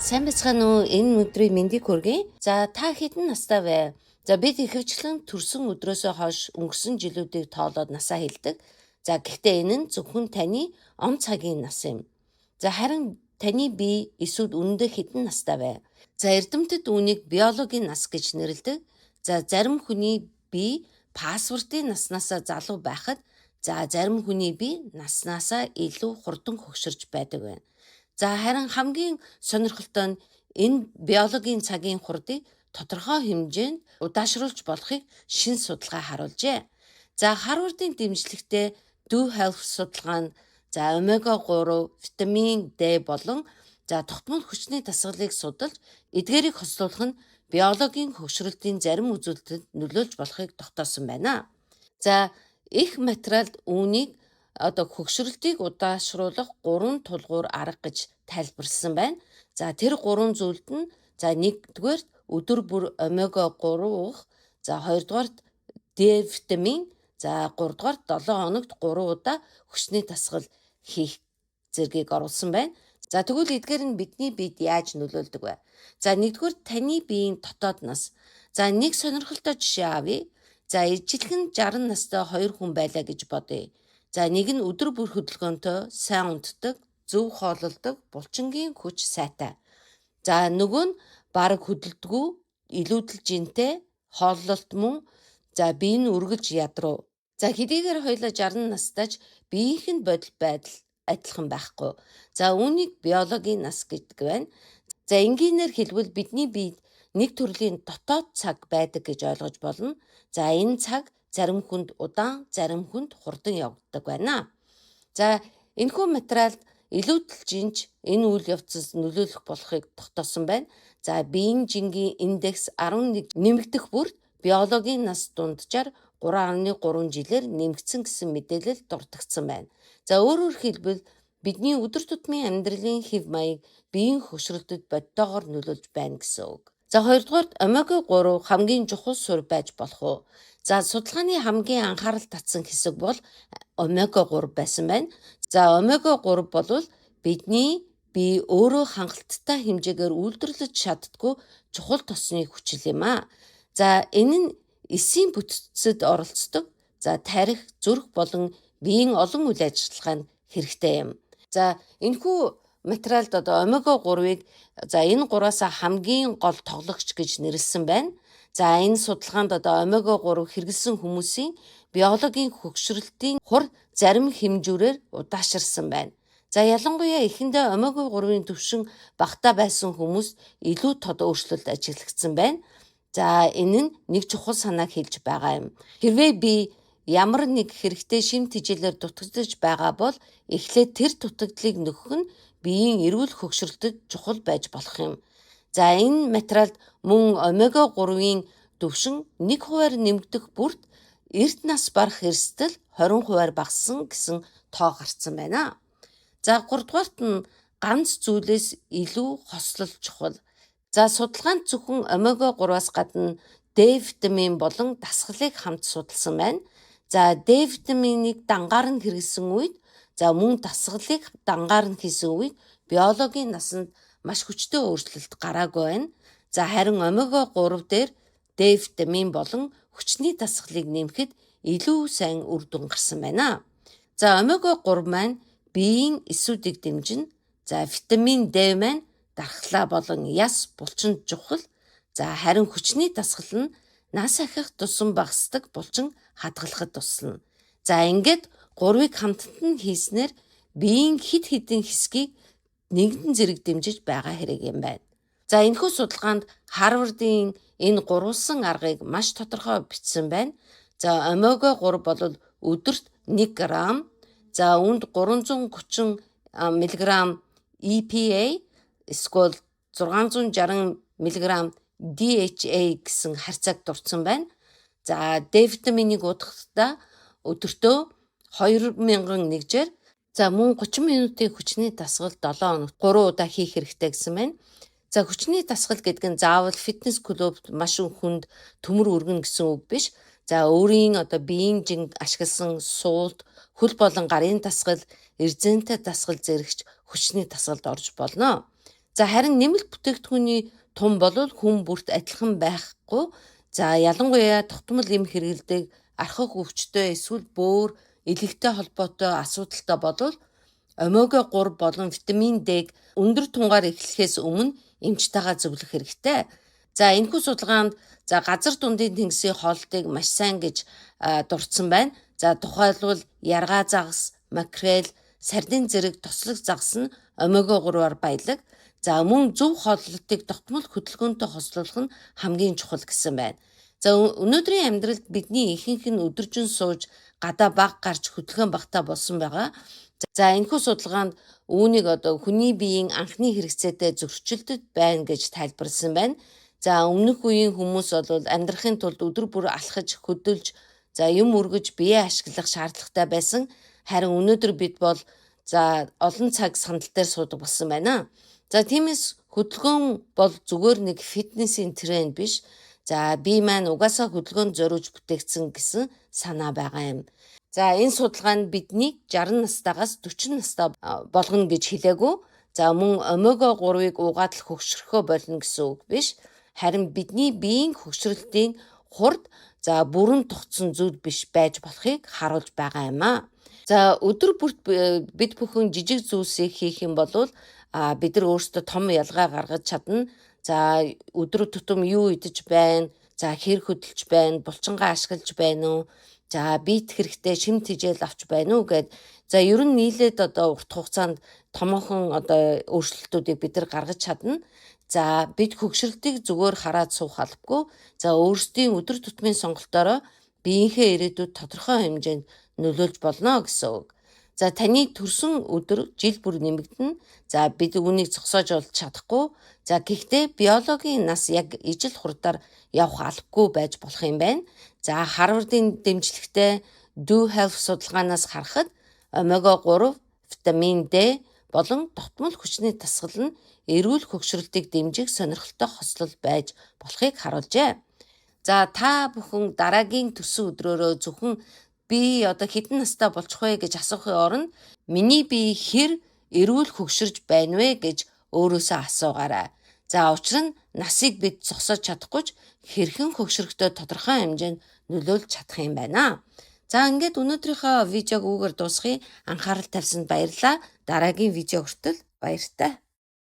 Сайн бацгаана уу? Энэ өдрийн мэндийг хүргэе. За та хэдэн настай вэ? За бид ихэвчлэн төрсөн өдрөөсөө хойш өнгөрсөн жилүүдийг тоолоод насаа хэлдэг. За гэхдээ энэ нь зөвхөн таны он цагийн нас юм. За харин таны бие эсвэл үнэндээ хэдэн настай вэ? За эрдэмтэд үүнийг биологийн нас гэж нэрлэдэг. За зарим хүний бие пассвортын наснаасаа залуу байхад зарим хүний бие наснаасаа илүү хурдан хөгшөрч байдаг байна. За харин хамгийн сонирхолтой нь энэ биологийн цагийн хурдыг тодорхой хэмжээнд удаашруулж болохыг шинэ судалгаа харуулжээ. За Харвардын дэмжлэгтэй Dew Health судалгаа нь омега 3, витамин D болон тогтмол хүчний дасгалыг судалж эдгээрийг хослуулах нь биологийн хөгшрөлтийн зарим үзүүлэлтэд нөлөөлж болохыг тогтоосон байна. За их материалд үүнийг хөгшрөлтийг удаашруулах 3 тулгуур арга гэж тайлбарласан байна. За тэр 3 зүйлд нь нэгдүгээр өдөр бүр омега 3 уух, хоёрдугаар D витамин, гуравдугаар 7 хоногт 3 удаа хүчний дасгал хийх зэргийг оруулсан байна. За тэгвэл эдгээр нь бидний биед яаж нөлөөлдөг вэ? За нэгдүгээр таны биеийн дотоод нас. За нэг сонирхолтой жишээ авъя. За ижилхэн 60 настай 2 хүн байлаа гэж бодъё. За нэг нь өдөр бүр хөдөлгөөнтэй, сайн унтдаг, зөв хооллолдог, булчингийн хүч сайтай. За нөгөө нь бараг хөдөлдөггүй, илүүдэл жинтэй, хооллолт мөн, бие нь үргэлж ядруу. За хэдийгээр хоёулаа 60 настайч биеийнх нь бодол байдал адилхан байхгүй. За үүнийг биологийн нас гэдэг байна. За энгийнээр хэлбэл бидний биед нэг төрлийн дотоод цаг байдаг гэж ойлгож болно. За энэ цаг зарим хүнд удаан, зарим хүнд хурдан явагддаг байна. За энэхүү материалд илүүдэл жинж энэ үйл явцад нөлөөлөх болохыг тогтоосон байна. За биеийн жингийн индекс 11 нэмэгдэх бүрд биологийн нас дунджаар 3.3 жилээр нэмэгдсэн гэсэн мэдээлэл дурддагдсан байна. За өөрөөр хэлбэл бидний өдөр тутмын амьдралын хэв маяг биеийн хөгшрөлтөд бодитоогоор нөлөөлж байна гэсэн үг. За хоёрдугаар омега 3 хамгийн чухал суурь байж болох уу? За судалгааны хамгийн анхаарал татсан хэсэг бол омега 3 байсан байна. За омега 3 бол бидний бие өөрөө хангалттай хэмжээгээр үйлдвэрлэж чаддгүй чухал тосны хүчил юм аа. За энэ нь эсийн бүтцэд оролцдог. За тарих, зүрх болон биеийн олон үйл ажиллагаанд хэрэгтэй юм. За энэхүү материалд омега 3-ыг энэ 3-аас хамгийн гол тоглогч гэж нэрлсэн байна. За энэ судалгаанд омега 3 хэрэглэсэн хүмүүсийн биологийн хөгшрөлтийн хур зарим хэмжүүрээр удаашрсан байна. За ялангуяа эхэндээ омега 3-ын түвшин багтаа байсан хүмүүс илүү тод өөрчлөлт ажиглагдсан байна. За энэ нь нэг чухал санааг хэлж байгаа юм. Хэрвээ би ямар нэг хэрэгтэй шим тэжээлээр дутагдж байгаа бол эхлээд тэр дутагдлыг нөхөх нь биеийн эрүүл хөгшрөлтөд чухал байж болох юм. За энэ материалд мөн омега 3-ын түвшин 1% нэмэгдэх бүрт эрт нас барах эрсдэл 20% багассан гэсэн тоо гарсан байна. За 3-дугаарт нь ганц зүйлээс илүү хослол чухал. За судалгаанд зөвхөн омега 3-аас гадна D витамин болон дасгалыг хамт судалсан байна. За D витаминыг дангаар нь хэрэглэсэн үед, мөн дасгалыг дангаар нь хийсэн үед биологийн насанд маш хүчтэй өөрчлөлт гараагүй байна. За харин омега 3 дээр D витамин болон хүчний дасгалыг нэмэхэд илүү сайн үр дүн гарсан байна. За омега 3 маань биеийн эсүүдийг дэмжинэ. За витамин D маань дархлаа болон яс булчинд чухал. За харин хүчний дасгал нь нас ахих тусам багасдаг булчин хадгалахад туслана. За ингээд 3-ыг хамтд нь хийснээр биеийн хид хідэн хэсгийг нэгдэн зэрэг дэмжиж байгаа хэрэг юм байна. За энэхүү судалгаанд Харвардын энэ гурвалсан аргыг маш тодорхой бичсэн байна. За омега 3 бол өдөрт 1 грамм, үүнд 330 мг EPA эсвэл 660 мг DHA гэсэн харьцааг дурдсан байна. За D витаминыг уудахдаа өдөртөө 2000 нэгжээр мөн 30 минутын хүчний дасгал 7 хоногт 3 удаа хийх хэрэгтэй гэсэн байна. За хүчний дасгал гэдэг нь заавал фитнес клубт маш хүнд төмөр өргөнө гэсэн үг биш. За өөрийн биеийн жинг ашигласан суулт, хөл болон гарын дасгал, эрзэнтэй дасгал зэрэгч хүчний дасгалд орж болно. За харин нэмэлт бүтээгдэхүүний тум болвол хүн бүрт адилхан байхгүй. За ялангуяа тогтмол эм хэрэглэдэг архаг өвчтөй эсвэл бөөр элэгтэй холбоотой асуудалтай болвол омега 3 болон витамин D-г өндөр тунгаар эхлэхээс өмнө эмчтэйгээ зөвлөх хэрэгтэй. За энэхүү судалгаанд газар дундын тэнгисийн хоолтыг маш сайн гэж дурдсан байна. За тухайлбал яргаа загас, макрел, сардин зэрэг тослог загас нь омега 3-аар баялаг. За мөн зөв хооллолтыг тогтмол хөдөлгөөнтэй хослуулах нь хамгийн чухал гэсэн байна. За өнөөдрийн амьдралд бидний ихэнх нь өдөржин сууж гадаа баг гарч хөдөлгөөн багтаа болсон байгаа. За энэхүү судалгаанд үүнийг хүний биеийн анхны хэрэгцээтэй зөрчилдөд байна гэж тайлбарласан байна. За өмнөх үеийн хүмүүс бол амьдрахын тулд өдөр бүр алхаж, хөдөлж, юм өргөж, биеэ ашиглах шаардлагатай байсан. Харин өнөөдөр бид бол олон цаг сандал дээр суудаг болсон байна. За тиймээс хөдөлгөөн бол зүгээр нэг фитнесийн тренд биш. За бие маань угаасаа хөдөлгөөнд зориулж бүтээгдсэн гэсэн санаа байгаа юм. За энэ судалгаанд биднийг 60 настайгаас 40 настай болгоно гэж хэлээгүй. За мөн омега 3-ыг угаад л хөгшрөхөө болно гэсэн үг биш. Харин бидний биеийн хөгшрөлтийн хурд бүрэн тогтсон зүйл биш байж болохыг харуулж байгаа юм аа. За өдөр бүрт бид бүхэн жижиг зүйлсийг хийх юм бол бид нар өөрсдөө том ялгаа гаргаж чадна. За өдөр тутам юу идэж байна? За хэр хөдөлж байна? Булчингаа ашиглаж байна уу? За биет хэрэгтэй шимт хижээл авч байна уу гэд. За ер нь нийлээд урт хугацаанд томоохон өөрчлөлтүүдийг бид нар гаргаж чадна. За бид хөгшрөлтийг зүгээр хараад суух албагүй. За өөрсдийн өдөр тутмын сонголтоороо биеийнхээ ирээдүйд тодорхой хэмжээнд нөлөөлж болно гэсэн үг. За таны төрсөн өдөр жил бүр нэмэгдэнэ. За бид үүнийг зогсоож олж чадахгүй. За гэхдээ биологийн нас яг ижил хурдаар явах албагүй байж болох юм байна. За Харвардын дэмжлэгтэй Do Health судалгаанаас харахад омега 3, витамин D болон тогтмол хүчний дасгал нь эрүүл хөгшрөлтийг дэмжих сонирхолтой хослол байж болохыг харуулжээ. За та бүхэн дараагийн төрсөн өдрөөрөө зөвхөн би хэдэн настай болчих вэ гэж асуухын оронд миний бие хэр эрүүл хөгширж байна вэ гэж өөрөөсөө асуугаарай. За учир нь насыг бид зогсоож чадахгүй ч хэрхэн хөгшрөхтэй тодорхой хэмжээнд нөлөөлж чадах юм байна. За ингээд өнөөдрийнхөө видеог үүгээр дуусгая. Анхаарал тавьсанд баярлалаа. Дараагийн видео хүртэл баяртай.